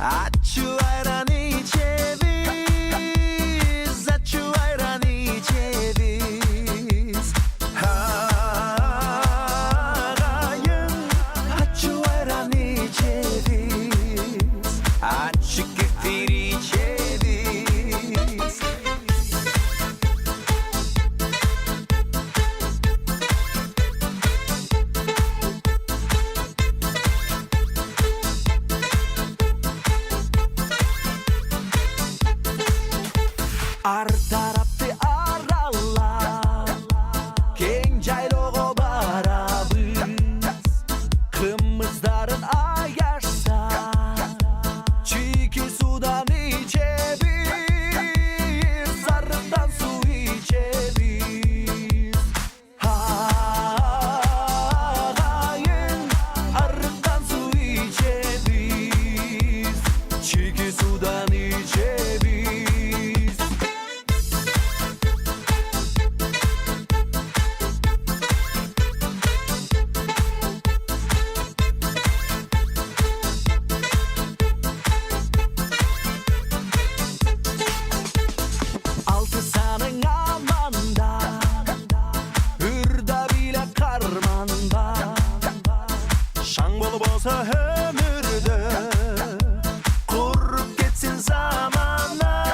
Açu ayran içebiz, açu ayran içebiz. Ağayın, açu ayran içebiz, açı kefir içebiz. Ar tarafı arallar, keng jaylogo barabız. Kımızların ayarsa, çiki sudan içebiz, arıdan su içebiz. Hayın, arıdan su içebiz, çiki sudan içebiz. Altı sanın amanda, hırda bile karmanda. Şang bolup olsa ömürde, kurup geçsin zamana,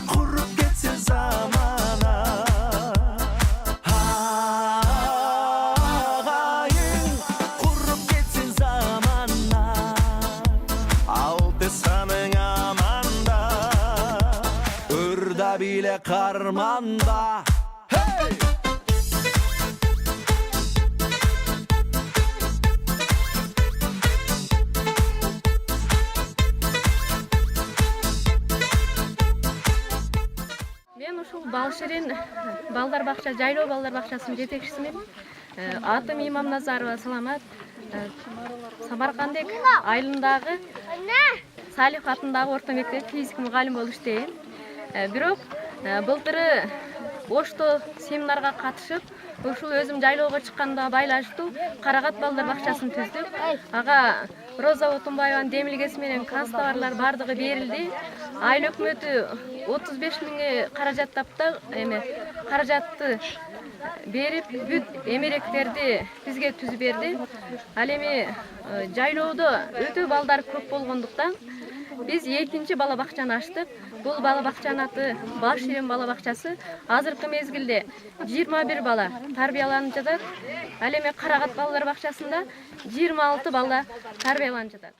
kurup geçsin zamana. Hayın, kurup geçsin zamana. Altı sanın amanda, hırda bile karmanda. Hey! Мен ушул Балшерин балдар бакча, жайлоо балдар бакчасынын жетекчисимин. Атым Имамназарова Саламат. Самаркандек айылындагы Салих атындагы орто мектеп физик мугалим болуп иштейм. Бирок былтыры Ошто семинарга катышып, ушул өзүм жайлоого чыкканда байланыштуу Карагат балдар бакчасын түздүк. Ага Роза Отунбаеванын демилгеси менен канцтоварлар бардыгы берилди. Айыл өкмөтү 35 миңге каражат таптап, каражатты берип, бүт эмеректерди бизге түзүп берди. Ал эми жайлоодо өтө балдар көп болгондуктан биз экинчи бала бакчаны ачтык. Бул бала бакчанын аты Балшерин бала бакчасы. Азыркы мезгилде 21 бала тарбияланып жатат. Ал эми Карагат балдар бакчасында 26 бала тарбияланып жатат.